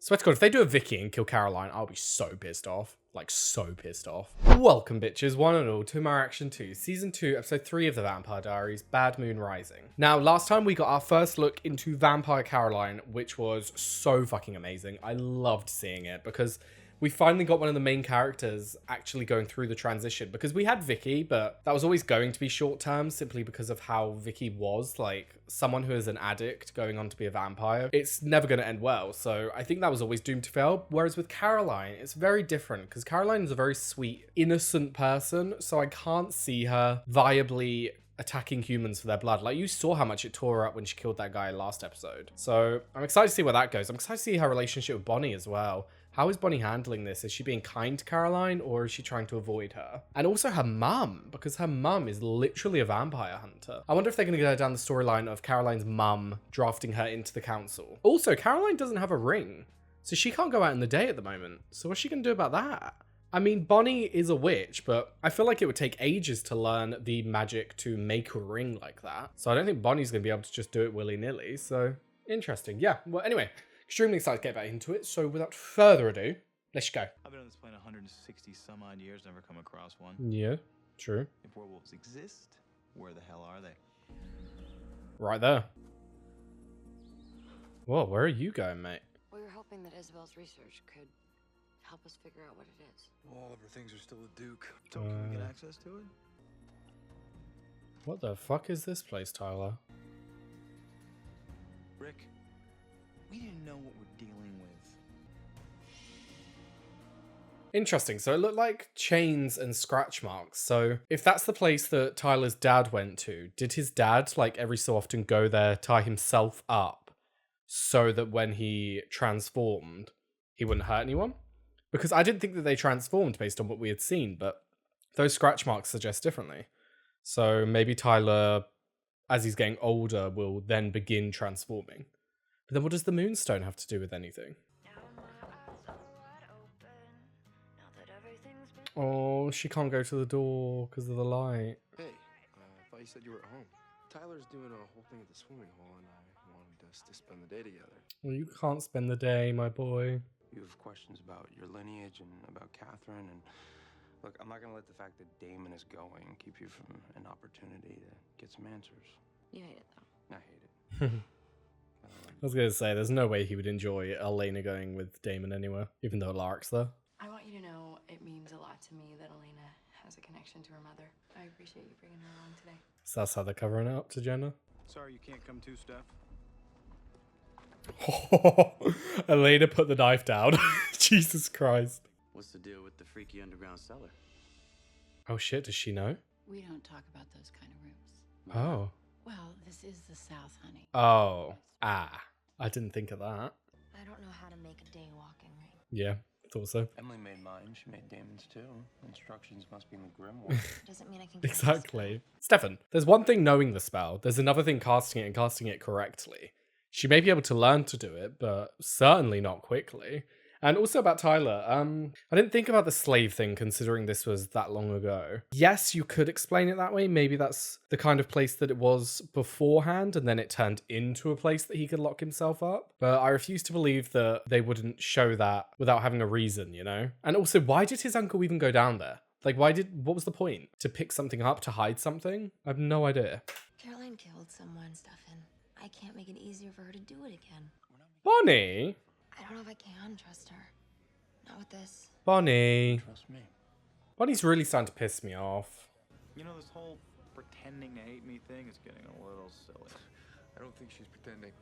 Swear to God, if they do a Vicky and kill Caroline, I'll be so pissed off. Like, so pissed off. Welcome, bitches, one and all, to My Action 2, Season 2, Episode 3 of The Vampire Diaries, Bad Moon Rising. Now, last time we got our first look into Vampire Caroline, which was so fucking amazing. I loved seeing it because we finally got one of the main characters actually going through the transition, because we had Vicky, but that was always going to be short term simply because of how Vicky was, like someone who is an addict going on to be a vampire. It's never going to end well. So I think that was always doomed to fail. Whereas with Caroline, it's very different because Caroline is a very sweet, innocent person. So I can't see her viably attacking humans for their blood. Like, you saw how much it tore her up when she killed that guy last episode. So I'm excited to see where that goes. I'm excited to see her relationship with Bonnie as well. How is Bonnie handling this? Is she being kind to Caroline, or is she trying to avoid her? And also her mum, because her mum is literally a vampire hunter. I wonder if they're going to go down the storyline of Caroline's mum drafting her into the council. Also, Caroline doesn't have a ring, so she can't go out in the day at the moment. So what's she going to do about that? I mean, Bonnie is a witch, but I feel like it would take ages to learn the magic to make a ring like that. So I don't think Bonnie's going to be able to just do it willy-nilly. So interesting. Yeah. Well, anyway, extremely excited to get back into it. So without further ado, let's go. I've been on this planet 160 some odd years, never come across one. Yeah, true. If werewolves exist, where the hell are they? Right there. Whoa, where are you going, mate? We were hoping that Isabel's research could help us figure out what it is. All of her things are still a Duke. So can we get access to it? What the fuck is this place, Tyler? Rick, we didn't know what we're dealing with. Interesting. So it looked like chains and scratch marks. So if that's the place that Tyler's dad went to, did his dad, like, every so often go there, tie himself up so that when he transformed, he wouldn't hurt anyone? Because I didn't think that they transformed based on what we had seen, but those scratch marks suggest differently. So maybe Tyler, as he's getting older, will then begin transforming. But then what does the Moonstone have to do with anything? Oh, she can't go to the door because of the light. Hey, I thought you said you were at home. Tyler's doing a whole thing at the swimming hole, and I wanted us to spend the day together. Well, you can't spend the day, my boy. You have questions about your lineage and about Catherine, and look, I'm not gonna let the fact that Damon is going keep you from an opportunity to get some answers. You hate it, though. I hate it. I was going to say, there's no way he would enjoy Elena going with Damon anywhere, even though Lark's there. I want you to know it means a lot to me that Elena has a connection to her mother. I appreciate you bringing her along today. So that's how they're covering it up to Jenna. Sorry you can't come too, Steph. Elena put the knife down. Jesus Christ. What's the deal with the freaky underground cellar? Oh shit, does she know? We don't talk about those kind of rooms. Oh. Well, this is the South, honey. Oh. I didn't think of that. I don't know how to make a day walking ring. Yeah, thought so. Emily made mine. She made Damon's too. Instructions must be in the grimoire. Doesn't mean I can. Exactly. Stefan, there's one thing knowing the spell. There's another thing casting it and casting it correctly. She may be able to learn to do it, but certainly not quickly. And also about Tyler, I didn't think about the slave thing considering this was that long ago. Yes, you could explain it that way. Maybe that's the kind of place that it was beforehand and then it turned into a place that he could lock himself up. But I refuse to believe that they wouldn't show that without having a reason, you know? And also, why did his uncle even go down there? Like, what was the point? To pick something up, to hide something? I have no idea. Caroline killed someone, Stefan. I can't make it easier for her to do it again. Bonnie? I don't know if I can trust her. Not with this. Bonnie. Trust me. Bonnie's really starting to piss me off. You know, this whole pretending to hate me thing is getting a little silly. I don't think she's pretending.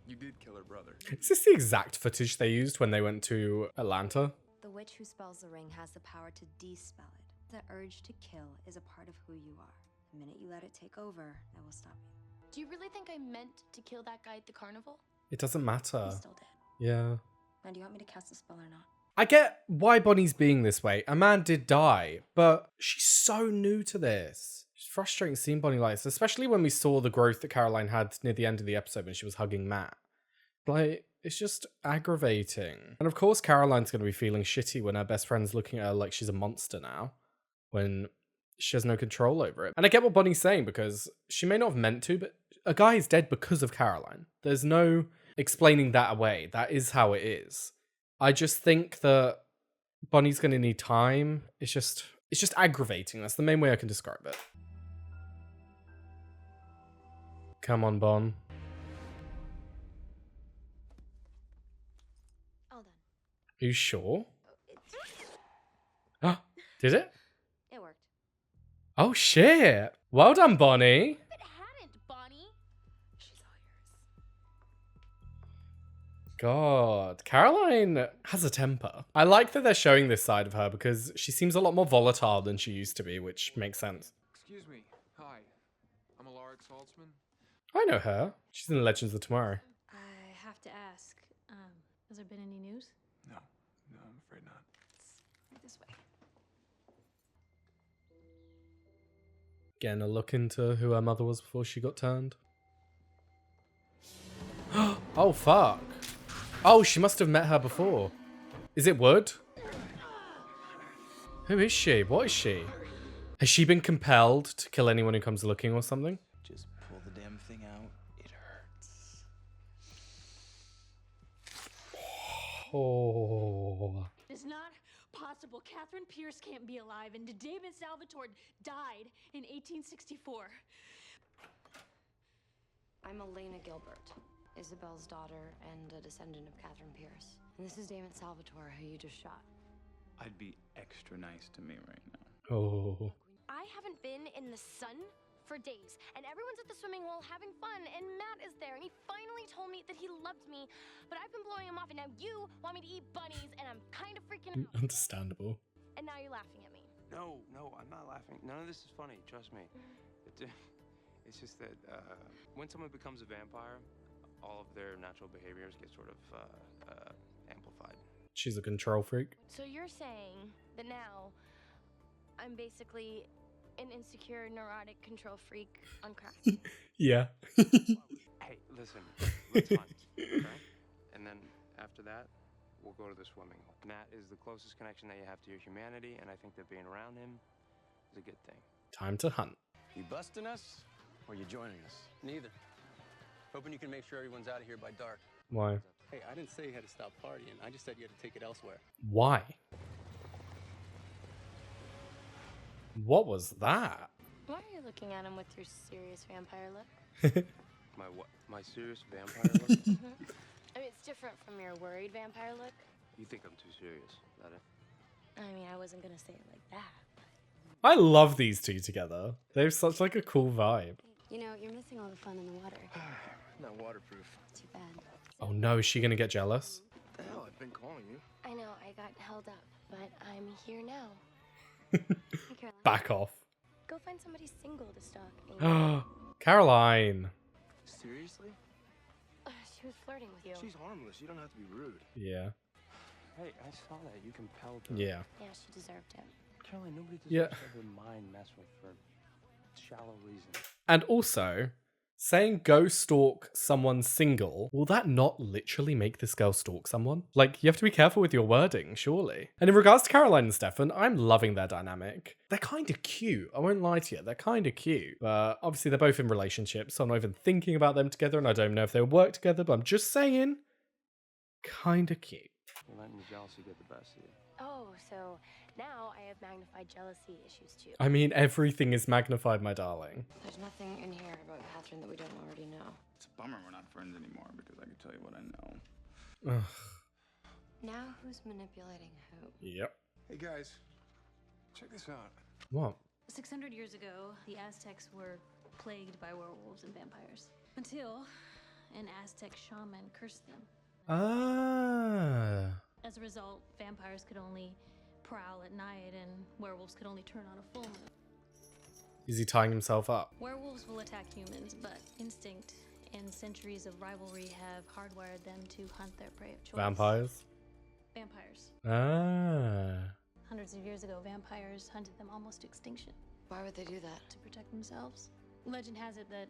You did kill her brother. Is this the exact footage they used when they went to Atlanta? The witch who spells the ring has the power to de-spell it. The urge to kill is a part of who you are. The minute you let it take over, it will stop you. Do you really think I meant to kill that guy at the carnival? It doesn't matter. You still did. Yeah. Now, do you want me to cast a spell or not? I get why Bonnie's being this way. A man did die, but she's so new to this. It's frustrating seeing Bonnie like this, especially when we saw the growth that Caroline had near the end of the episode when she was hugging Matt. Like, it's just aggravating. And of course, Caroline's going to be feeling shitty when her best friend's looking at her like she's a monster now, when she has no control over it. And I get what Bonnie's saying, because she may not have meant to, but a guy is dead because of Caroline. There's no explaining that away. That is how it is. I just think that Bonnie's gonna need time. It's just aggravating. That's the main way I can describe it. Come on, Bon. All done. Are you sure? It's... Ah, did it? It worked. Oh shit! Well done, Bonnie. If it hadn't, Bonnie. She's all yours. God, Caroline has a temper. I like that they're showing this side of her because she seems a lot more volatile than she used to be, which makes sense. Excuse me. Hi. I'm Alaric Saltzman. I know her. She's in Legends of Tomorrow. I have to ask, has there been any news? No, I'm afraid not. Right this way. Getting a look into who her mother was before she got turned. Oh, fuck. Oh, she must have met her before. Is it Wood? Who is she? What is she? Has she been compelled to kill anyone who comes looking or something? Just pull the damn thing out. It hurts. Oh. It's not possible. Catherine Pierce can't be alive, and David Salvatore died in 1864. I'm Elena Gilbert, Isabel's daughter and a descendant of Catherine Pierce. And this is Damon Salvatore, who you just shot. I'd be extra nice to me right now. Oh. I haven't been in the sun for days, and everyone's at the swimming hole having fun, and Matt is there, and he finally told me that he loved me, but I've been blowing him off, and now you want me to eat bunnies, and I'm kind of freaking out. Understandable. And now you're laughing at me. No, I'm not laughing. None of this is funny. Trust me. It's just that when someone becomes a vampire, all of their natural behaviors get sort of amplified. She's a control freak. So you're saying that now I'm basically an insecure, neurotic control freak on crack? Yeah. Hey, listen, let's hunt, okay? And then after that, we'll go to the swimming hole. Matt is the closest connection that you have to your humanity, and I think that being around him is a good thing. Time to hunt. You busting us, or you joining us? Neither. Hoping you can make sure everyone's out of here by dark. Why? Hey, I didn't say you had to stop partying. I just said you had to take it elsewhere. Why? What was that? Why are you looking at him with your serious vampire look? My what? My serious vampire look? I mean, it's different from your worried vampire look. You think I'm too serious? Is that it? I mean, I wasn't gonna say it like that. I love these two together. They have such like a cool vibe. You know, you're missing all the fun in the water. Not waterproof. Too bad. Oh no, is she gonna get jealous? What the hell? I've been calling you. I know, I got held up, but I'm here now. Hey, Caroline. Back off. Go find somebody single to stalk, Amy. Caroline. Seriously? She was flirting with you. She's harmless. You don't have to be rude. Yeah. Hey, I saw that. You compelled her. Yeah. Yeah, she deserved it. Caroline, nobody deserves Yeah. to have their mind messed with for shallow reasons. And also, saying go stalk someone single, will that not literally make this girl stalk someone? Like, you have to be careful with your wording, surely. And in regards to Caroline and Stefan, I'm loving their dynamic. They're kind of cute. I won't lie to you. They're kind of cute. But obviously, they're both in relationships, so I'm not even thinking about them together, and I don't know if they'll work together, but I'm just saying, kind of cute. You're letting the jealousy get the best of you. Oh, so now I have magnified jealousy issues too. I mean, everything is magnified, my darling. There's nothing in here about Catherine that we don't already know. It's a bummer we're not friends anymore because I can tell you what I know. Ugh. Now who's manipulating who? Yep. Hey guys, check this out. What? 600 years ago, the Aztecs were plagued by werewolves and vampires. Until an Aztec shaman cursed them. Ah. As a result, vampires could only prowl at night and werewolves could only turn on a full moon. Is he tying himself up? Werewolves will attack humans, but instinct and centuries of rivalry have hardwired them to hunt their prey of choice. Vampires? Vampires. Ah. Hundreds of years ago, vampires hunted them almost to extinction. Why would they do that? To protect themselves. Legend has it that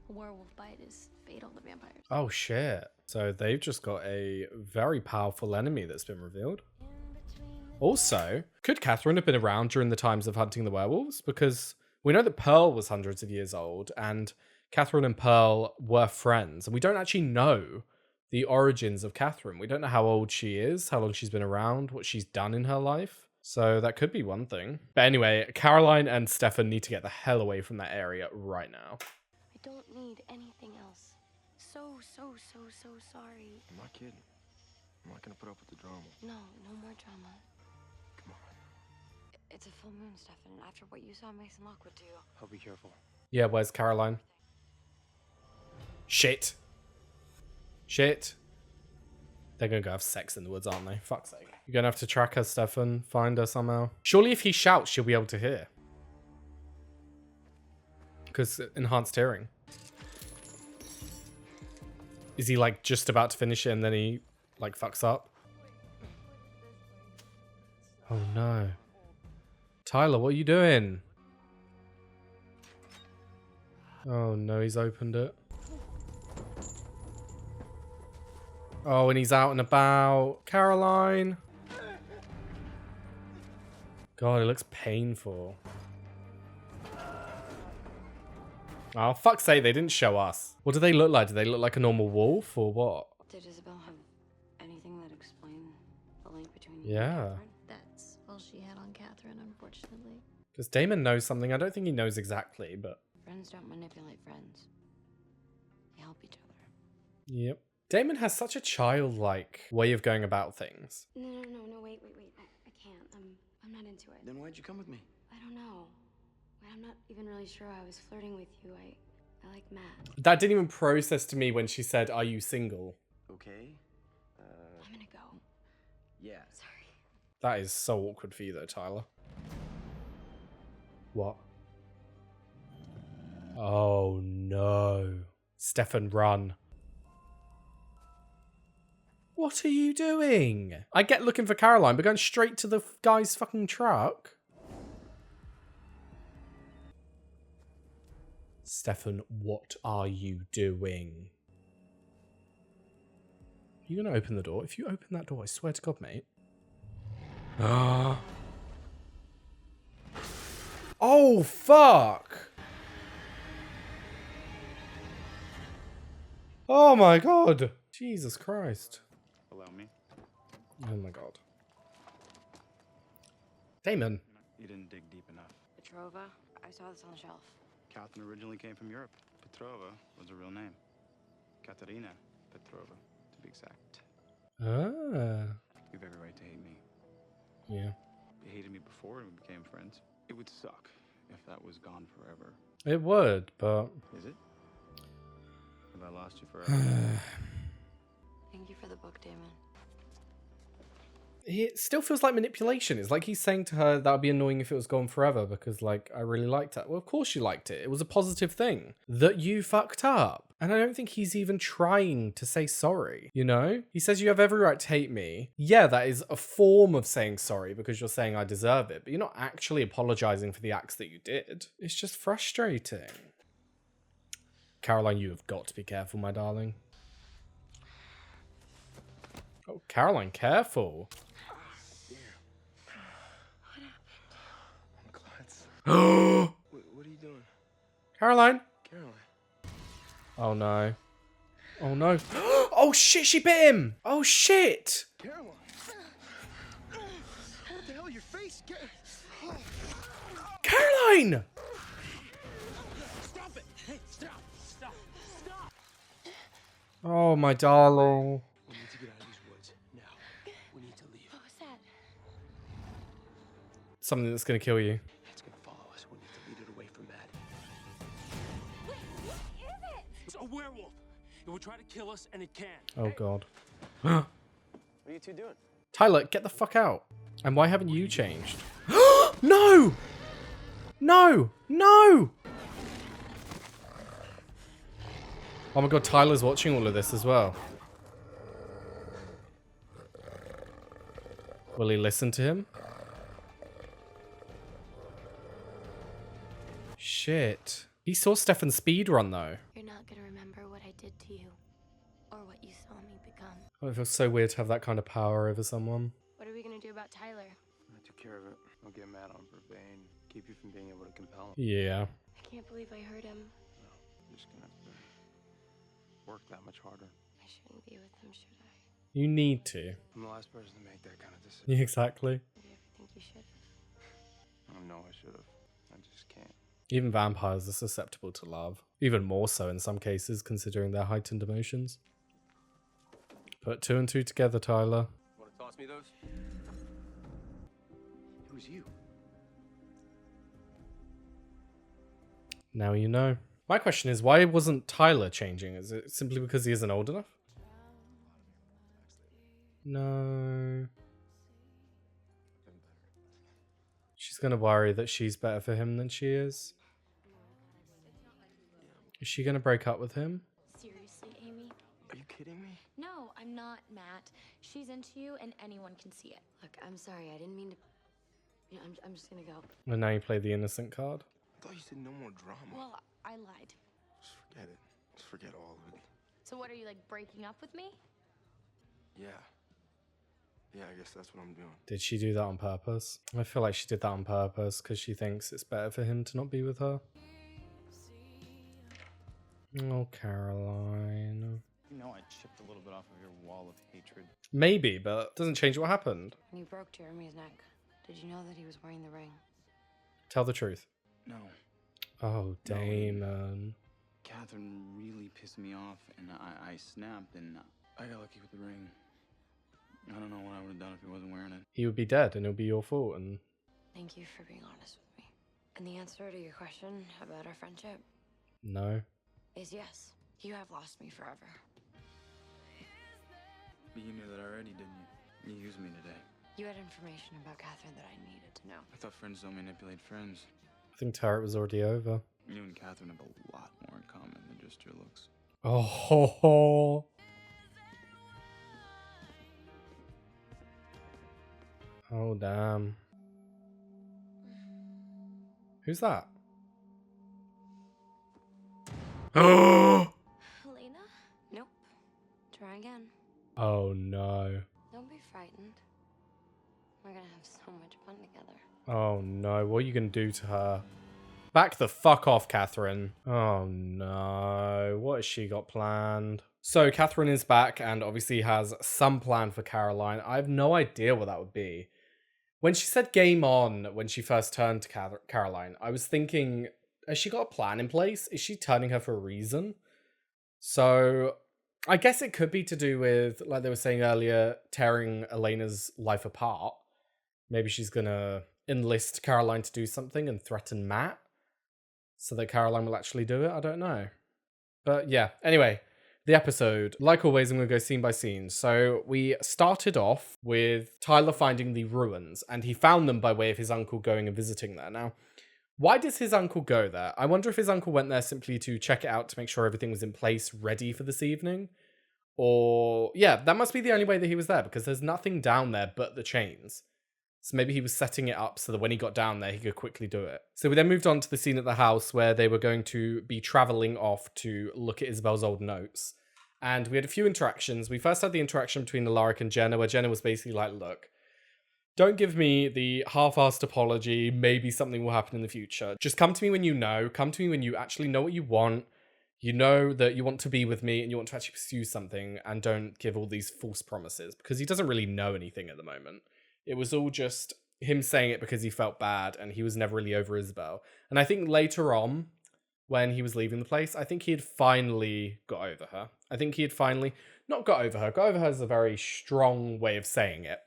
a werewolf bite is fatal to vampires. Oh shit. So they've just got a very powerful enemy that's been revealed. Also, could Catherine have been around during the times of hunting the werewolves? Because we know that Pearl was hundreds of years old and Catherine and Pearl were friends. And we don't actually know the origins of Katherine. We don't know how old she is, how long she's been around, what she's done in her life. So that could be one thing. But anyway, Caroline and Stefan need to get the hell away from that area right now. I don't need anything else. So sorry. I'm not kidding. I'm not gonna put up with the drama. No more drama. Come on. It's a full moon, Stefan. After what you saw Mason Lockwood do. I'll be careful. Yeah, where's Caroline? Shit. They're gonna go have sex in the woods, aren't they? Fuck's sake. You're gonna have to track her, Stefan. Find her somehow. Surely if he shouts, she'll be able to hear. Because enhanced hearing. Is he like just about to finish it and then he like fucks up? Oh no. Tyler, what are you doing? Oh no, he's opened it. Oh, and he's out and about. Caroline. God, it looks painful. Oh, fuck's sake, they didn't show us. What do they look like? Do they look like a normal wolf or what? Did Isabel have anything that explained the link between you and Yeah. Catherine? That's all she had on Catherine, unfortunately. Because Damon knows something. I don't think he knows exactly, but... Friends don't manipulate friends. They help each other. Yep. Damon has such a childlike way of going about things. No, wait. I can't. I'm not into it. Then why'd you come with me? I don't know. I'm not even really sure I was flirting with you. I like Matt. That didn't even process to me when she said, "Are you single?" Okay. I'm gonna go. Yeah. Sorry. That is so awkward for you though, Tyler. What? Oh no. Stefan, run. What are you doing? I get looking for Caroline, but going straight to the guy's fucking truck. Stefan, what are you doing? Are you gonna open the door? If you open that door, I swear to God, mate. Oh, fuck! Oh my God! Jesus Christ. Allow me. Oh my God. Damon. You didn't dig deep enough. Petrova, I saw this on the shelf. Catherine originally came from Europe. Petrova was her real name. Katerina Petrova, to be exact. Ah. You have every right to hate me. Yeah. You hated me before and we became friends. It would suck if that was gone forever. It would, but... Is it? Have I lost you forever? Thank you for the book, Damon. It still feels like manipulation. It's like he's saying to her that would be annoying if it was gone forever because, like, I really liked it. Well, of course you liked it. It was a positive thing that you fucked up. And I don't think he's even trying to say sorry, you know? He says you have every right to hate me. Yeah, that is a form of saying sorry because you're saying I deserve it, but you're not actually apologizing for the acts that you did. It's just frustrating. Caroline, you have got to be careful, my darling. Oh, Caroline, careful. What are you doing? Caroline. Caroline. Oh no. Oh no. Oh shit, she bit him. Oh shit. Caroline. What the hell, your face? Caroline. Stop it. Hey, stop. Oh my darling. We need to get out of these woods. Now. We need to leave. What was that? Something that's gonna kill you. It's gonna follow us. We need to lead it away from Matt. Wait, what is it? It's a werewolf. It will try to kill us, and it can. Oh god. What are you two doing? Tyler, get the fuck out. And why haven't you changed? No! No! No! Oh my god, Tyler's watching all of this as well. Will he listen to him? Shit. He saw Stefan speedrun though. You're not gonna remember what I did to you, or what you saw me become. Oh, it feels so weird to have that kind of power over someone. What are we gonna do about Tyler? I took care of it. I'll get Matt on Vervain. Keep you from being able to compel him. Yeah. I can't believe I hurt him. No, I'm just gonna have to work that much harder. I shouldn't be with him, should I? You need to. I'm the last person to make that kind of decision. Yeah, exactly. You ever think you should have? I know I should have. I just can't. Even vampires are susceptible to love. Even more so in some cases, considering their heightened emotions. Put 2 and 2 together, Tyler. Want to toss me those? It was you. Now you know. My question is, why wasn't Tyler changing? Is it simply because he isn't old enough? No. She's gonna worry that she's better for him than she is. Is she gonna break up with him? Seriously, Amy? Are you kidding me? No, I'm not, Matt. She's into you and anyone can see it. Look, I'm sorry. I didn't mean to. You know, I'm just gonna go. And now you play the innocent card? I thought you said no more drama. Well, I lied. Just forget it. Just forget all of it. So what, are you like breaking up with me? Yeah. Yeah, I guess that's what I'm doing. Did she do that on purpose? I feel like she did that on purpose because she thinks it's better for him to not be with her. Oh, Caroline. You know I chipped a little bit off of your wall of hatred. Maybe, but it doesn't change what happened. When you broke Jeremy's neck, did you know that he was wearing the ring? Tell the truth. No. Oh, Damon. Catherine really pissed me off, and I snapped, and I got lucky with the ring. I don't know what I would have done if he wasn't wearing it. He would be dead and it would be your fault. And Thank you for being honest with me. And the answer to your question about our friendship no. is yes. You have lost me forever. But you knew that already, didn't you? You used me today. You had information about Catherine that I needed to know. I thought friends don't manipulate friends. I think Tarot was already over. You and Catherine have a lot more in common than just your looks. Oh, ho, ho. Oh, damn. Who's that? Oh! Helena? Nope. Try again. Oh, no. Don't be frightened. We're gonna have so much fun together. Oh, no. What are you going to do to her? Back the fuck off, Catherine. Oh, no. What has she got planned? So, Catherine is back and obviously has some plan for Caroline. I have no idea what that would be. When she said game on, when she first turned to Caroline, I was thinking, has she got a plan in place? Is she turning her for a reason? So, I guess it could be to do with, like they were saying earlier, tearing Elena's life apart. Maybe she's going to enlist Caroline to do something and threaten Matt so that Caroline will actually do it. I don't know. But yeah, anyway. The episode, like always, I'm going to go scene by scene. So we started off with Tyler finding the ruins, and he found them by way of his uncle going and visiting there. Now, why does his uncle go there? I wonder if his uncle went there simply to check it out to make sure everything was in place, ready for this evening. Or, yeah, that must be the only way that he was there, because there's nothing down there but the chains. So maybe he was setting it up so that when he got down there, he could quickly do it. So we then moved on to the scene at the house where they were going to be traveling off to look at Isabel's old notes. And we had a few interactions. We first had the interaction between Alaric and Jenna, where Jenna was basically like, look, don't give me the half-assed apology. Maybe something will happen in the future. Just come to me when you know. Come to me when you actually know what you want. You know that you want to be with me and you want to actually pursue something, and don't give all these false promises, because he doesn't really know anything at the moment. It was all just him saying it because he felt bad and he was never really over Isabel. And I think later on, when he was leaving the place, I think he had finally got over her. I think he had finally, not got over her. Got over her is a very strong way of saying it.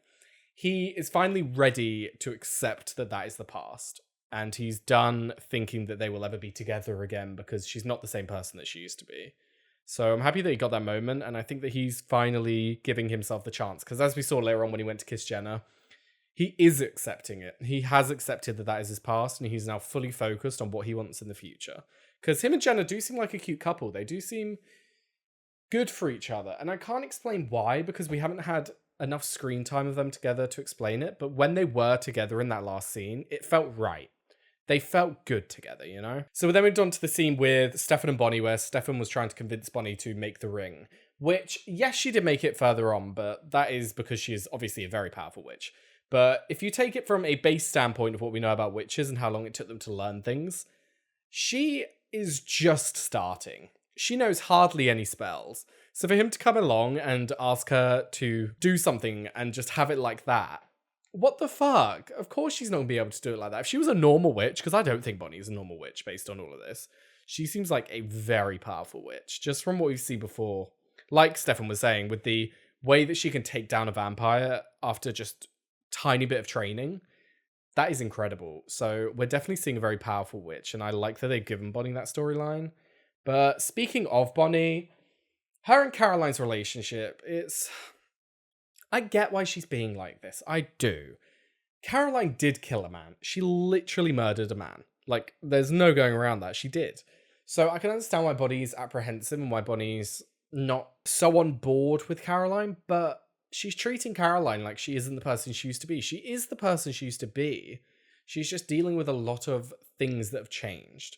He is finally ready to accept that that is the past. And he's done thinking that they will ever be together again, because she's not the same person that she used to be. So I'm happy that he got that moment. And I think that he's finally giving himself the chance. Because as we saw later on when he went to kiss Jenna, he is accepting it. He has accepted that that is his past, and he's now fully focused on what he wants in the future. Because him and Jenna do seem like a cute couple. They do seem good for each other. And I can't explain why, because we haven't had enough screen time of them together to explain it. But when they were together in that last scene, it felt right. They felt good together, you know? So we then moved on to the scene with Stefan and Bonnie, where Stefan was trying to convince Bonnie to make the ring. Which, yes, she did make it further on, but that is because she is obviously a very powerful witch. But if you take it from a base standpoint of what we know about witches and how long it took them to learn things, she is just starting. She knows hardly any spells. So for him to come along and ask her to do something and just have it like that, what the fuck? Of course she's not going to be able to do it like that. If she was a normal witch, because I don't think Bonnie is a normal witch based on all of this, she seems like a very powerful witch, just from what we've seen before. Like Stefan was saying, with the way that she can take down a vampire after just tiny bit of training, that is incredible. So we're definitely seeing a very powerful witch, and I like that they've given Bonnie that storyline. But speaking of Bonnie, her and Caroline's relationship, I get why she's being like this. I do. Caroline did kill a man. She literally murdered a man. Like, there's no going around that. She did. So I can understand why Bonnie's apprehensive and why Bonnie's not so on board with Caroline, but she's treating Caroline like she isn't the person she used to be. She is the person she used to be. She's just dealing with a lot of things that have changed.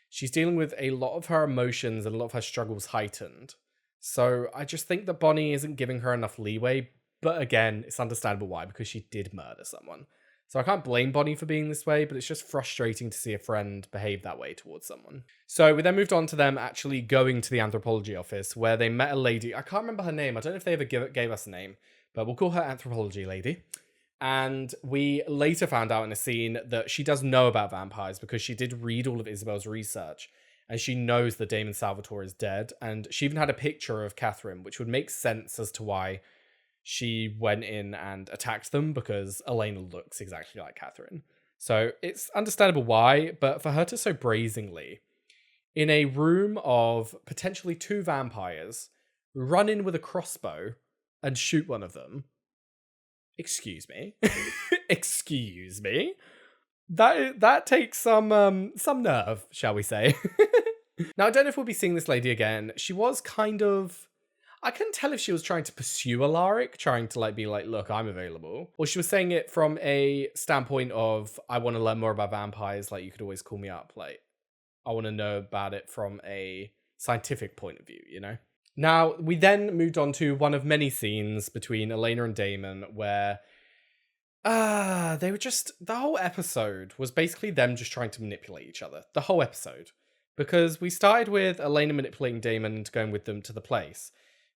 She's dealing with a lot of her emotions and a lot of her struggles heightened. So I just think that Bonnie isn't giving her enough leeway. But again, it's understandable why, because she did murder someone. So I can't blame Bonnie for being this way, but it's just frustrating to see a friend behave that way towards someone. So we then moved on to them actually going to the anthropology office, where they met a lady. I can't remember her name. I don't know if they ever gave us a name, but we'll call her anthropology lady. And we later found out in a scene that she does know about vampires because she did read all of Isabel's research. And she knows that Damon Salvatore is dead. And she even had a picture of Katherine, which would make sense as to why she went in and attacked them, because Elena looks exactly like Katherine. So it's understandable why, but for her to so brazenly, in a room of potentially 2 vampires, run in with a crossbow and shoot one of them, excuse me, excuse me, that takes some nerve, shall we say. Now, I don't know if we'll be seeing this lady again. She was kind of, I couldn't tell if she was trying to pursue Alaric, trying to like be like, look, I'm available. Or she was saying it from a standpoint of, I want to learn more about vampires, like you could always call me up. Like, I want to know about it from a scientific point of view, you know? Now, we then moved on to one of many scenes between Elena and Damon where they were just, the whole episode was basically them just trying to manipulate each other. The whole episode. Because we started with Elena manipulating Damon into going with them to the place.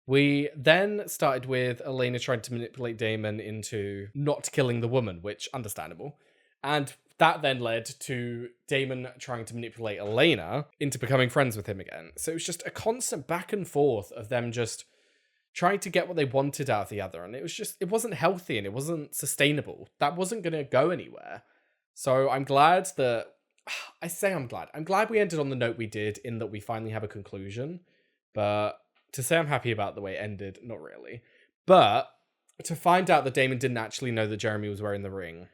We then started with Elena trying to manipulate Damon into not killing the woman, which, understandable. And that then led to Damon trying to manipulate Elena into becoming friends with him again. So it was just a constant back and forth of them just trying to get what they wanted out of the other. And it wasn't healthy and it wasn't sustainable. That wasn't going to go anywhere. So I'm glad that, I'm glad we ended on the note we did, in that we finally have a conclusion. But to say I'm happy about the way it ended, not really. But to find out that Damon didn't actually know that Jeremy was wearing the ring,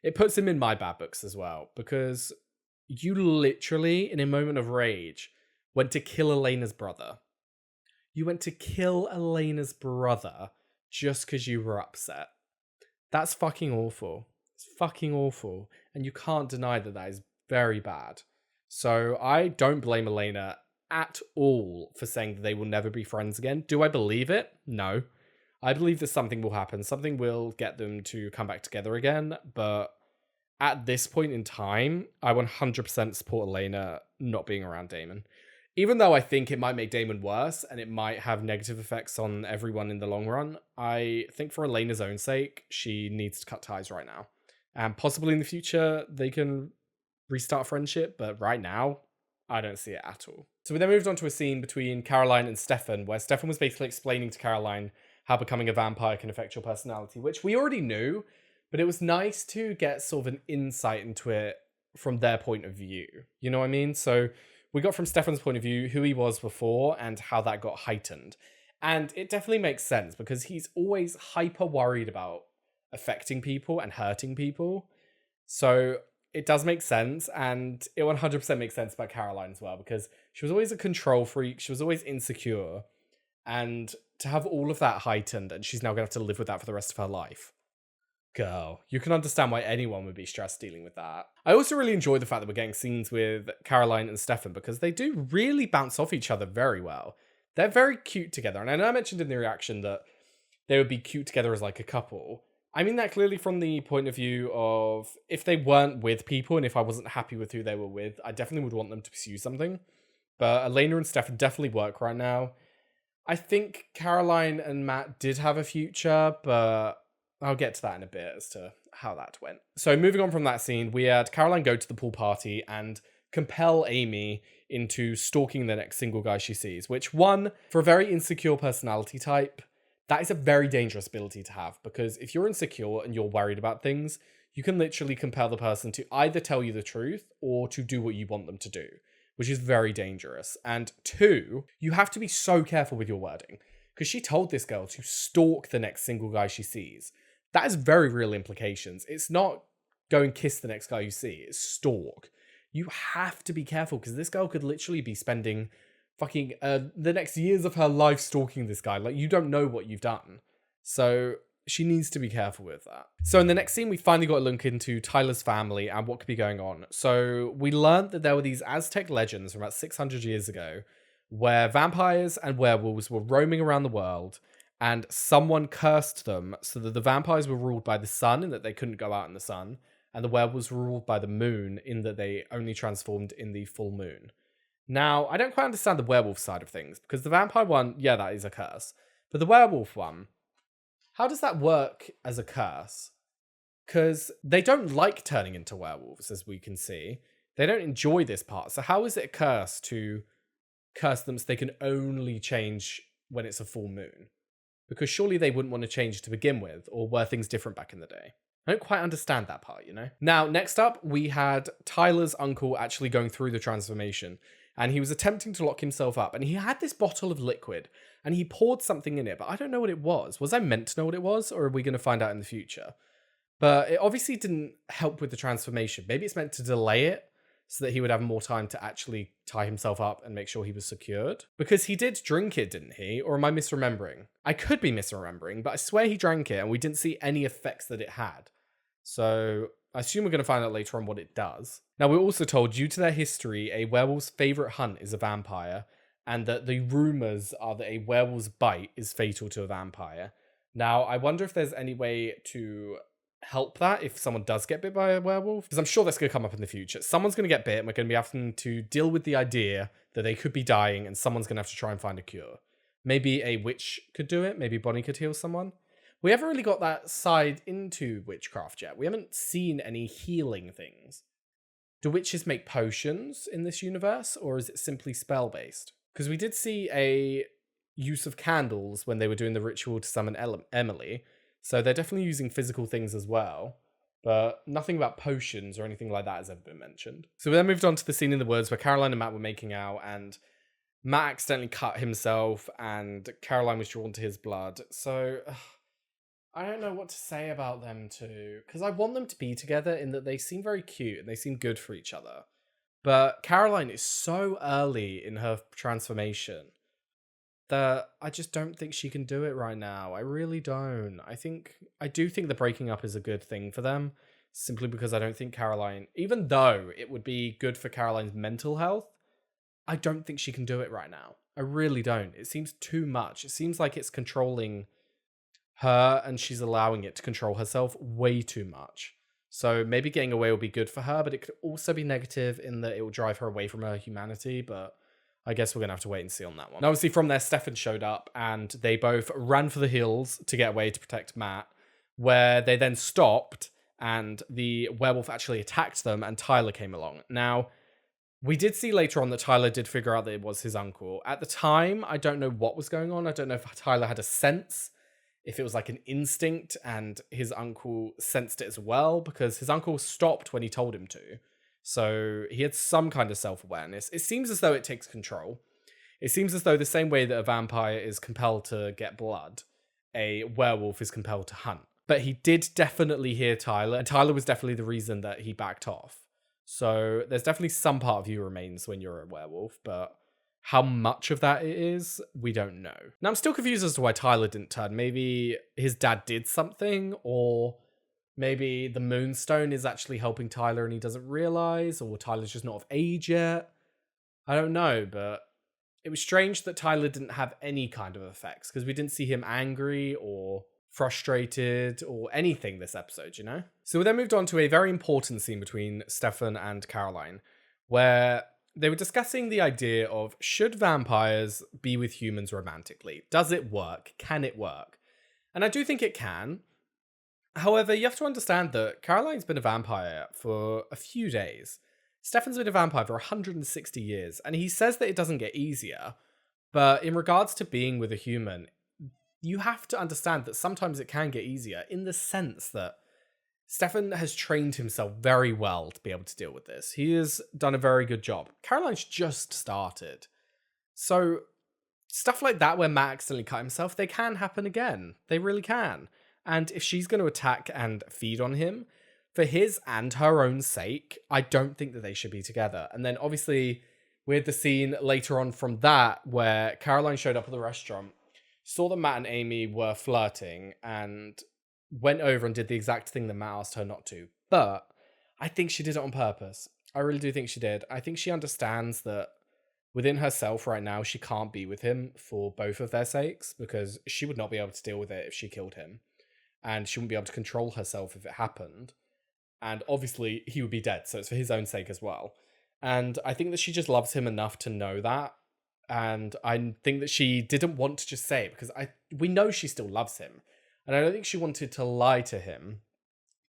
it puts him in my bad books as well. Because you literally, in a moment of rage, went to kill Elena's brother. You went to kill Elena's brother just because you were upset. That's fucking awful. It's fucking awful. And you can't deny that that is very bad. So I don't blame Elena at all for saying that they will never be friends again. Do I believe it? No. I believe that something will happen. Something will get them to come back together again. But at this point in time, I 100% support Elena not being around Damon. Even though I think it might make Damon worse and it might have negative effects on everyone in the long run, I think for Elena's own sake, she needs to cut ties right now. And possibly in the future, they can restart friendship. But right now, I don't see it at all. So we then moved on to a scene between Caroline and Stefan, where Stefan was basically explaining to Caroline how becoming a vampire can affect your personality, which we already knew, but it was nice to get sort of an insight into it from their point of view. You know what I mean? So we got from Stefan's point of view who he was before and how that got heightened. And it definitely makes sense because he's always hyper worried about affecting people and hurting people. So it does make sense, and it 100% makes sense about Caroline as well, because she was always a control freak, she was always insecure, and to have all of that heightened, and she's now going to have to live with that for the rest of her life. Girl, you can understand why anyone would be stressed dealing with that. I also really enjoy the fact that we're getting scenes with Caroline and Stefan, because they do really bounce off each other very well. They're very cute together, and I know I mentioned in the reaction that they would be cute together as like a couple. I mean that clearly from the point of view of if they weren't with people and if I wasn't happy with who they were with, I definitely would want them to pursue something. But Elena and Stefan definitely work right now. I think Caroline and Matt did have a future, but I'll get to that in a bit as to how that went. So moving on from that scene, we had Caroline go to the pool party and compel Amy into stalking the next single guy she sees, which, one, for a very insecure personality type, that is a very dangerous ability to have, because if you're insecure and you're worried about things, you can literally compel the person to either tell you the truth or to do what you want them to do, which is very dangerous. And two, you have to be so careful with your wording, because she told this girl to stalk the next single guy she sees. That has very real implications. It's not go and kiss the next guy you see, it's stalk. You have to be careful, because this girl could literally be spending fucking the next years of her life stalking this guy. Like, you don't know what you've done. So she needs to be careful with that. So in the next scene, we finally got a look into Tyler's family and what could be going on. So we learned that there were these Aztec legends from about 600 years ago where vampires and werewolves were roaming around the world, and someone cursed them so that the vampires were ruled by the sun in that they couldn't go out in the sun, and the werewolves were ruled by the moon in that they only transformed in the full moon. Now, I don't quite understand the werewolf side of things, because the vampire one, yeah, that is a curse. But the werewolf one, how does that work as a curse? Because they don't like turning into werewolves, as we can see. They don't enjoy this part. So how is it a curse to curse them so they can only change when it's a full moon? Because surely they wouldn't want to change to begin with, or were things different back in the day? I don't quite understand that part, you know? Now, next up, we had Tyler's uncle actually going through the transformation, and he was attempting to lock himself up, and he had this bottle of liquid, and he poured something in it, but I don't know what it was. Was I meant to know what it was, or are we going to find out in the future? But it obviously didn't help with the transformation. Maybe it's meant to delay it, so that he would have more time to actually tie himself up and make sure he was secured. Because he did drink it, didn't he? Or am I misremembering? I could be misremembering, but I swear he drank it, and we didn't see any effects that it had. So I assume we're going to find out later on what it does. Now, we're also told, due to their history, a werewolf's favourite hunt is a vampire, and that the rumours are that a werewolf's bite is fatal to a vampire. Now, I wonder if there's any way to help that if someone does get bit by a werewolf, because I'm sure that's going to come up in the future. Someone's going to get bit, and we're going to be having to deal with the idea that they could be dying, and someone's going to have to try and find a cure. Maybe a witch could do it. Maybe Bonnie could heal someone. We haven't really got that side into witchcraft yet. We haven't seen any healing things. Do witches make potions in this universe, or is it simply spell-based? Because we did see a use of candles when they were doing the ritual to summon Emily, so they're definitely using physical things as well, but nothing about potions or anything like that has ever been mentioned. So we then moved on to the scene in the woods where Caroline and Matt were making out, and Matt accidentally cut himself, and Caroline was drawn to his blood. So I don't know what to say about them two, because I want them to be together in that they seem very cute and they seem good for each other. But Caroline is so early in her transformation that I just don't think she can do it right now. I really don't. I do think the breaking up is a good thing for them, simply because I don't think Caroline, even though it would be good for Caroline's mental health, I don't think she can do it right now. I really don't. It seems too much. It seems like it's controlling her, and she's allowing it to control herself way too much. So maybe getting away will be good for her, but it could also be negative in that it will drive her away from her humanity, but I guess we're going to have to wait and see on that one. Now, obviously from there, Stefan showed up, and they both ran for the hills to get away to protect Matt, where they then stopped, and the werewolf actually attacked them, and Tyler came along. Now, we did see later on that Tyler did figure out that it was his uncle. At the time, I don't know what was going on. I don't know if Tyler had a sense, if it was like an instinct and his uncle sensed it as well, because his uncle stopped when he told him to. So he had some kind of self-awareness. It seems as though it takes control. It seems as though the same way that a vampire is compelled to get blood, a werewolf is compelled to hunt. But he did definitely hear Tyler, and Tyler was definitely the reason that he backed off. So there's definitely some part of you remains when you're a werewolf, but how much of that it is, we don't know. Now, I'm still confused as to why Tyler didn't turn. Maybe his dad did something, or maybe the Moonstone is actually helping Tyler and he doesn't realize, or Tyler's just not of age yet. I don't know, but it was strange that Tyler didn't have any kind of effects, because we didn't see him angry or frustrated or anything this episode, you know? So we then moved on to a very important scene between Stefan and Caroline, where they were discussing the idea of, should vampires be with humans romantically? Does it work? Can it work? And I do think it can. However, you have to understand that Caroline's been a vampire for a few days. Stefan's been a vampire for 160 years, and he says that it doesn't get easier. But in regards to being with a human, you have to understand that sometimes it can get easier, in the sense that Stefan has trained himself very well to be able to deal with this. He has done a very good job. Caroline's just started. So stuff like that where Matt accidentally cut himself, they can happen again. They really can. And if she's going to attack and feed on him, for his and her own sake, I don't think that they should be together. And then obviously, we had the scene later on from that where Caroline showed up at the restaurant, saw that Matt and Amy were flirting, and went over and did the exact thing that Matt asked her not to. But I think she did it on purpose. I really do think she did. I think she understands that within herself right now, she can't be with him for both of their sakes, because she would not be able to deal with it if she killed him. And she wouldn't be able to control herself if it happened. And obviously, he would be dead, so it's for his own sake as well. And I think that she just loves him enough to know that. And I think that she didn't want to just say it, because we know she still loves him. And I don't think she wanted to lie to him,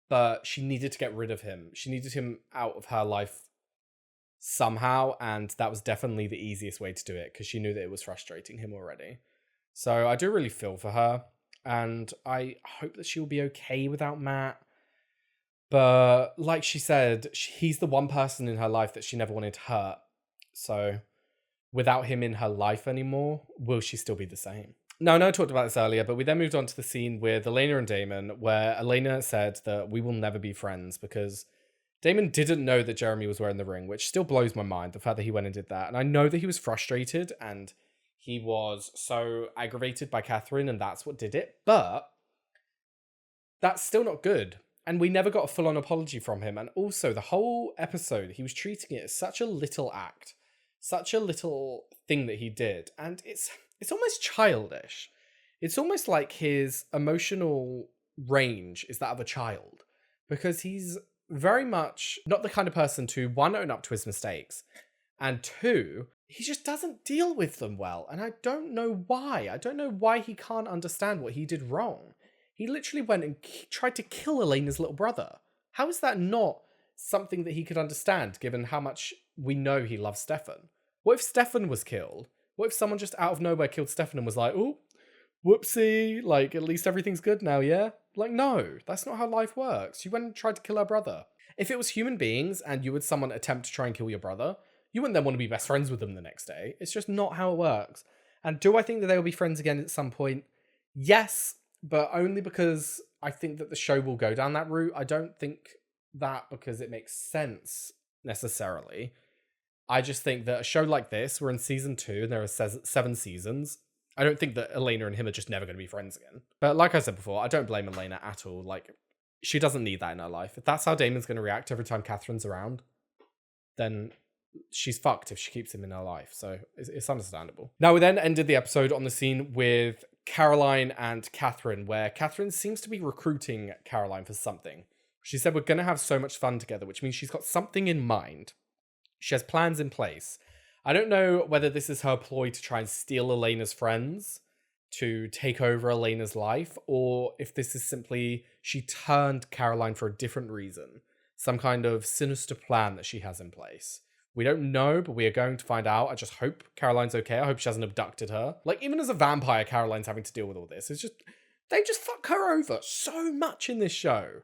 but she needed to get rid of him. She needed him out of her life somehow, and that was definitely the easiest way to do it, because she knew that it was frustrating him already. So I do really feel for her, and I hope that she will be okay without Matt. But like she said, he's the one person in her life that she never wanted to hurt. So without him in her life anymore, will she still be the same? No, I talked about this earlier, but we then moved on to the scene with Elena and Damon, where Elena said that we will never be friends because Damon didn't know that Jeremy was wearing the ring, which still blows my mind, the fact that he went and did that. And I know that he was frustrated and he was so aggravated by Katherine, and that's what did it. But that's still not good. And we never got a full-on apology from him. And also, the whole episode, he was treating it as such a little act, such a little thing that he did. And it's almost childish. It's almost like his emotional range is that of a child, because he's very much not the kind of person to, one, own up to his mistakes, and two, he just doesn't deal with them well. And I don't know why. I don't know why he can't understand what he did wrong. He literally went and tried to kill Elena's little brother. How is that not something that he could understand, given how much we know he loves Stefan? What if Stefan was killed? What if someone just out of nowhere killed Stefan and was like, oh, whoopsie, like, at least everything's good now, yeah? Like, no, that's not how life works. You went and tried to kill her brother. If it was human beings and you would someone attempt to try and kill your brother, you wouldn't then want to be best friends with them the next day. It's just not how it works. And do I think that they will be friends again at some point? Yes, but only because I think that the show will go down that route. I don't think that because it makes sense necessarily. I just think that a show like this, we're in season 2 and there are 7 seasons. I don't think that Elena and him are just never going to be friends again. But like I said before, I don't blame Elena at all. Like, she doesn't need that in her life. If that's how Damon's going to react every time Catherine's around, then she's fucked if she keeps him in her life. So it's understandable. Now, we then ended the episode on the scene with Caroline and Katherine, where Katherine seems to be recruiting Caroline for something. She said, we're going to have so much fun together, which means she's got something in mind. She has plans in place. I don't know whether this is her ploy to try and steal Elena's friends, to take over Elena's life, or if this is simply she turned Caroline for a different reason. Some kind of sinister plan that she has in place. We don't know, but we are going to find out. I just hope Caroline's okay. I hope she hasn't abducted her. Like, even as a vampire, Caroline's having to deal with all this. It's just, they just fuck her over so much in this show.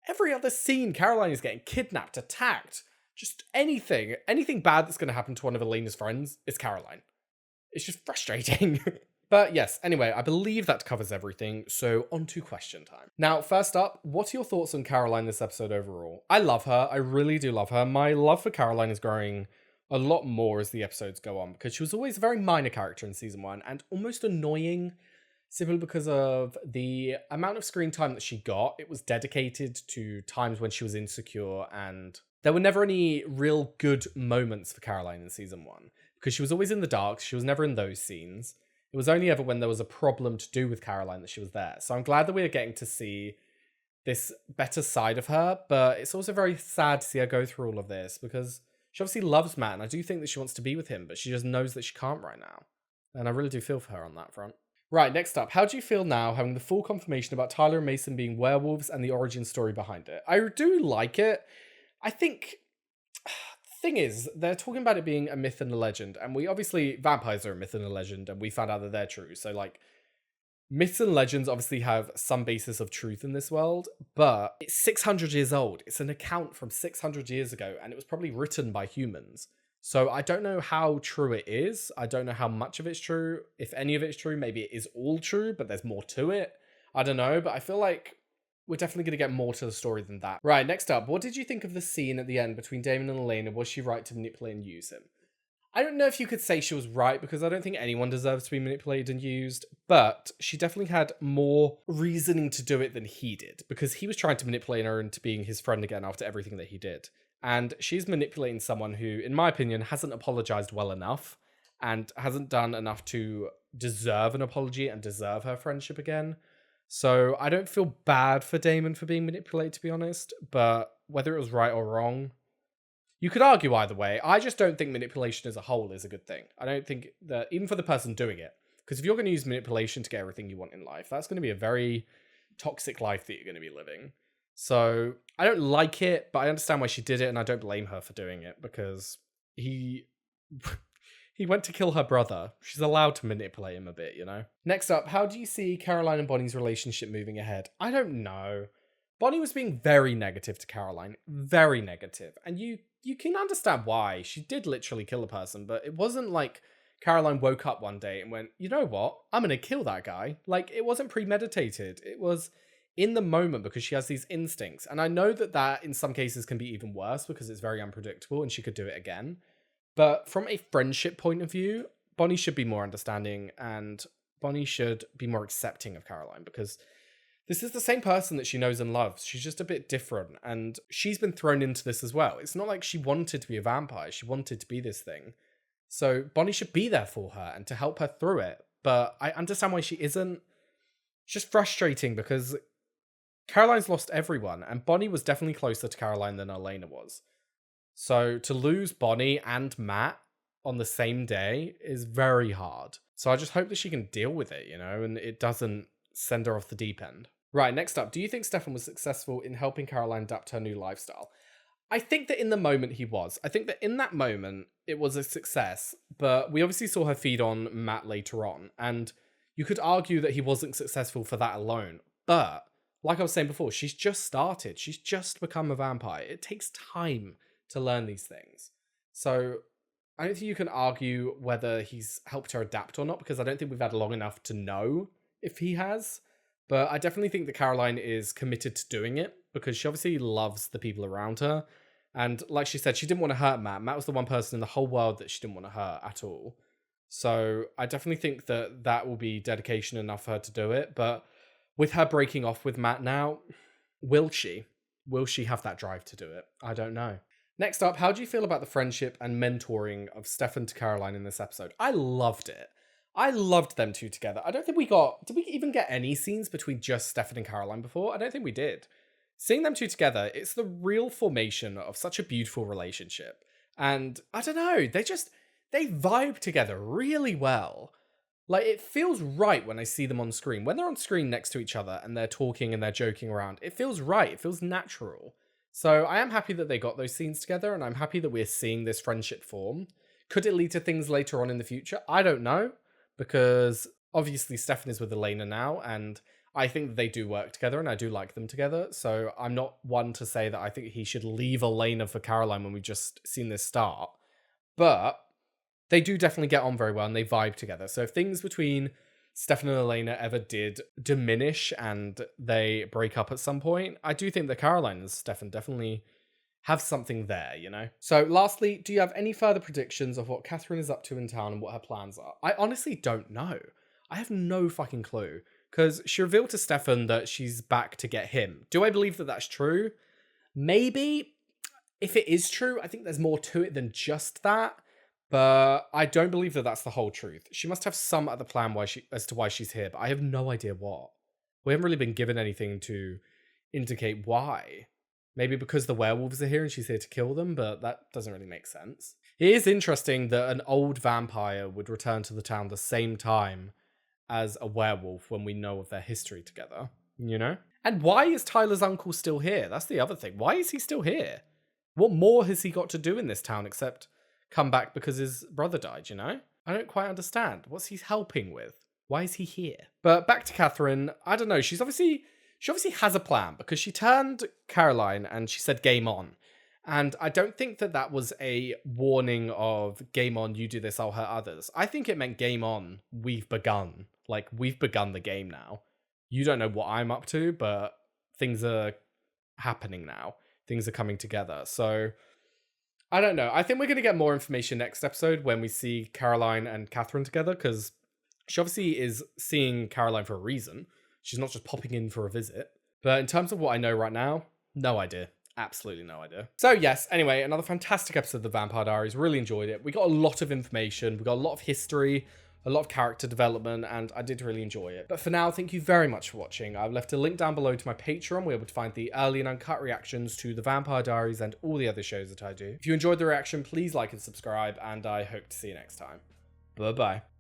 Every other scene, Caroline is getting kidnapped, attacked, just anything bad that's going to happen to one of Elena's friends is Caroline. It's just frustrating. But yes, anyway, I believe that covers everything, so on to question time. Now, first up, what are your thoughts on Caroline this episode overall? I love her, I really do love her. My love for Caroline is growing a lot more as the episodes go on, because she was always a very minor character in season 1, and almost annoying, simply because of the amount of screen time that she got. It was dedicated to times when she was insecure, and there were never any real good moments for Caroline in season 1, because she was always in the dark, she was never in those scenes. It was only ever when there was a problem to do with Caroline that she was there. So I'm glad that we are getting to see this better side of her, but it's also very sad to see her go through all of this because She obviously loves Matt, and I do think that she wants to be with him, but she just knows that she can't right now. And I really do feel for her on that front. Right, next up, how do you feel now having the full confirmation about Tyler and Mason being werewolves and the origin story behind it? I do like it. I think the thing is, they're talking about it being a myth and a legend, and we obviously, vampires are a myth and a legend, and we found out that they're true. So, like, myths and legends obviously have some basis of truth in this world, but it's 600 years old. It's an account from 600 years ago, and it was probably written by humans. So I don't know how true it is. I don't know how much of it's true. If any of it's true, maybe it is all true, but there's more to it. I don't know, but I feel like we're definitely going to get more to the story than that. Right, next up, what did you think of the scene at the end between Damon and Elena? Was she right to manipulate and use him? I don't know if you could say she was right, because I don't think anyone deserves to be manipulated and used, but she definitely had more reasoning to do it than he did, because he was trying to manipulate her into being his friend again after everything that he did. And she's manipulating someone who, in my opinion, hasn't apologized well enough and hasn't done enough to deserve an apology and deserve her friendship again. So I don't feel bad for Damon for being manipulated, to be honest, but whether it was right or wrong, you could argue either way. I just don't think manipulation as a whole is a good thing. I don't think that, even for the person doing it, because if you're going to use manipulation to get everything you want in life, that's going to be a very toxic life that you're going to be living. So I don't like it, but I understand why she did it, and I don't blame her for doing it, because he went to kill her brother. She's allowed to manipulate him a bit, you know? Next up, how do you see Caroline and Bonnie's relationship moving ahead? I don't know. Bonnie was being very negative to Caroline. Very negative. And you can understand why. She did literally kill a person, but it wasn't like Caroline woke up one day and went, you know what? I'm going to kill that guy. Like, it wasn't premeditated. It was in the moment because she has these instincts. And I know that in some cases can be even worse because it's very unpredictable and she could do it again. But from a friendship point of view, Bonnie should be more understanding and Bonnie should be more accepting of Caroline, because this is the same person that she knows and loves. She's just a bit different, and she's been thrown into this as well. It's not like she wanted to be a vampire. She wanted to be this thing. So Bonnie should be there for her and to help her through it. But I understand why she isn't. It's just frustrating because Caroline's lost everyone, and Bonnie was definitely closer to Caroline than Elena was. So to lose Bonnie and Matt on the same day is very hard. So I just hope that she can deal with it, you know, and it doesn't send her off the deep end. Right, next up, do you think Stefan was successful in helping Caroline adapt her new lifestyle? I think that in the moment he was. I think that in that moment it was a success, but we obviously saw her feed on Matt later on, and you could argue that he wasn't successful for that alone. But like I was saying before, she's just started. She's just become a vampire. It takes time to learn these things. So I don't think you can argue whether he's helped her adapt or not, because I don't think we've had long enough to know if he has. But I definitely think that Caroline is committed to doing it, because she obviously loves the people around her. And like she said, she didn't want to hurt Matt. Matt was the one person in the whole world that she didn't want to hurt at all. So I definitely think that that will be dedication enough for her to do it. But with her breaking off with Matt now, will she? Will she have that drive to do it? I don't know. Next up, how do you feel about the friendship and mentoring of Stefan to Caroline in this episode? I loved it. I loved them two together. I don't think did we even get any scenes between just Stefan and Caroline before? I don't think we did. Seeing them two together, it's the real formation of such a beautiful relationship. And I don't know, they vibe together really well. Like, it feels right when I see them on screen. When they're on screen next to each other and they're talking and they're joking around, it feels right. It feels natural. So I am happy that they got those scenes together, and I'm happy that we're seeing this friendship form. Could it lead to things later on in the future? I don't know, because obviously Stefan is with Elena now, and I think that they do work together, and I do like them together. So I'm not one to say that I think he should leave Elena for Caroline when we've just seen this start. But they do definitely get on very well, and they vibe together. So if things between Stefan and Elena ever did diminish and they break up at some point, I do think that Caroline and Stefan definitely have something there, you know? So lastly, do you have any further predictions of what Katherine is up to in town and what her plans are? I honestly don't know. I have no fucking clue. Because she revealed to Stefan that she's back to get him. Do I believe that that's true? Maybe. If it is true, I think there's more to it than just that. But I don't believe that that's the whole truth. She must have some other plan as to why she's here, but I have no idea what. We haven't really been given anything to indicate why. Maybe because the werewolves are here and she's here to kill them, but that doesn't really make sense. It is interesting that an old vampire would return to the town the same time as a werewolf when we know of their history together, you know? And why is Tyler's uncle still here? That's the other thing. Why is he still here? What more has he got to do in this town except come back because his brother died, you know? I don't quite understand. What's he helping with? Why is he here? But back to Katherine. I don't know. She obviously has a plan because she turned Caroline and she said game on. And I don't think that was a warning of game on, you do this, I'll hurt others. I think it meant game on, we've begun. Like, we've begun the game now. You don't know what I'm up to, but things are happening now. Things are coming together. So, I don't know. I think we're going to get more information next episode when we see Caroline and Katherine together, because she obviously is seeing Caroline for a reason. She's not just popping in for a visit. But in terms of what I know right now, no idea. Absolutely no idea. So yes, anyway, another fantastic episode of The Vampire Diaries. Really enjoyed it. We got a lot of information. We got a lot of history, a lot of character development, and I did really enjoy it. But for now, thank you very much for watching. I've left a link down below to my Patreon where you'll be able to find the early and uncut reactions to The Vampire Diaries and all the other shows that I do. If you enjoyed the reaction, please like and subscribe, and I hope to see you next time. Bye-bye.